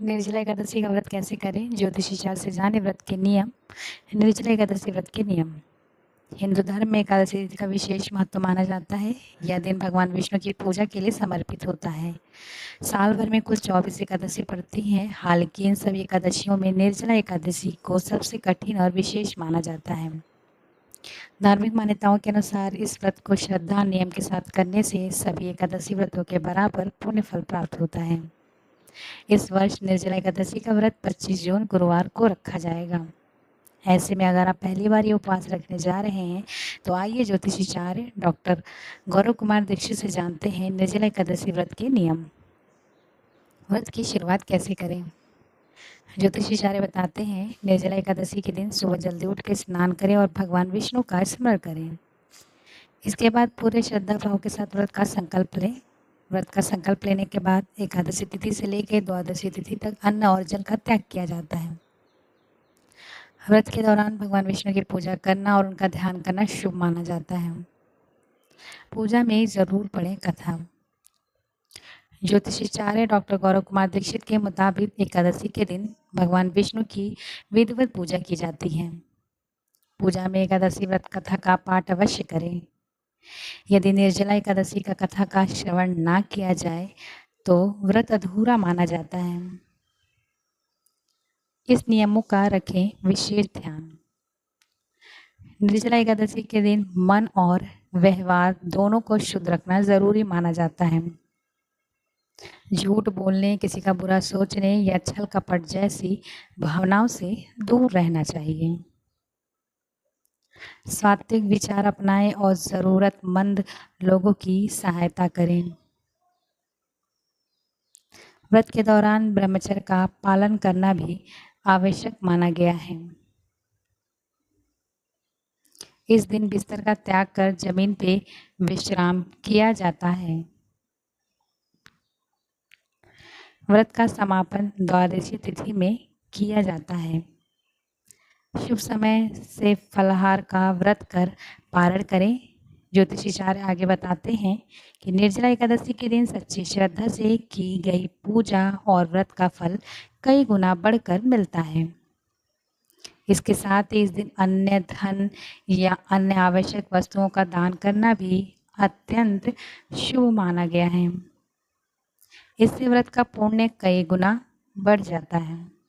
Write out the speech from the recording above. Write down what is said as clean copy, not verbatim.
निर्जला एकादशी का व्रत कैसे करें? ज्योतिषी शास्त्र से जाने व्रत के नियम। निर्जला एकादशी व्रत के नियम। हिंदू धर्म में एकादशी तिथि का विशेष महत्व माना जाता है। यह दिन भगवान विष्णु की पूजा के लिए समर्पित होता है। साल भर में कुल 24 एकादशी पड़ती हैं। हालांकि इन सभी एकादशियों में निर्जला एकादशी को सबसे कठिन और विशेष माना जाता है। धार्मिक मान्यताओं के अनुसार इस व्रत को श्रद्धा और नियम के साथ करने से सभी एकादशी व्रतों के बराबर पुण्य फल प्राप्त होता है। इस वर्ष निर्जला एकादशी का व्रत 25 जून गुरुवार को रखा जाएगा। ऐसे में अगर आप पहली बार ये उपवास रखने जा रहे हैं तो आइए ज्योतिषाचार्य डॉक्टर गौरव कुमार दीक्षित से जानते हैं निर्जला एकादशी व्रत के नियम। व्रत की शुरुआत कैसे करें? ज्योतिषाचार्य बताते हैं, निर्जला एकादशी के दिन सुबह जल्दी उठ के स्नान करें और भगवान विष्णु का स्मरण करें। इसके बाद पूरे श्रद्धा भाव के साथ व्रत का संकल्प लें। व्रत का संकल्प लेने के बाद एकादशी तिथि से लेकर द्वादशी तिथि तक अन्न और जल का त्याग किया जाता है। व्रत के दौरान भगवान विष्णु की पूजा करना और उनका ध्यान करना शुभ माना जाता है। पूजा में जरूर पढ़ें कथा। ज्योतिषाचार्य डॉक्टर गौरव कुमार दीक्षित के मुताबिक एकादशी के दिन भगवान विष्णु की विधिवत पूजा की जाती है। पूजा में एकादशी व्रत कथा का पाठ अवश्य करें। यदि निर्जला एकादशी का कथा का श्रवण ना किया जाए तो व्रत अधूरा माना जाता है। इस नियमों का रखें विशेष ध्यान। निर्जला एकादशी के दिन मन और व्यवहार दोनों को शुद्ध रखना जरूरी माना जाता है। झूठ बोलने, किसी का बुरा सोचने या छल कपट जैसी भावनाओं से दूर रहना चाहिए। सात्विक विचार अपनाएं और जरूरतमंद लोगों की सहायता करें। व्रत के दौरान ब्रह्मचर्य का पालन करना भी आवश्यक माना गया है। इस दिन बिस्तर का त्याग कर जमीन पे विश्राम किया जाता है। व्रत का समापन द्वादशी तिथि में किया जाता है। शुभ समय से फलाहार का व्रत कर पारण करें। ज्योतिषाचार्य आगे बताते हैं कि निर्जला एकादशी के दिन सच्ची श्रद्धा से की गई पूजा और व्रत का फल कई गुना बढ़कर मिलता है। इसके साथ ही इस दिन अन्य धन या अन्य आवश्यक वस्तुओं का दान करना भी अत्यंत शुभ माना गया है। इससे व्रत का पुण्य कई गुना बढ़ जाता है।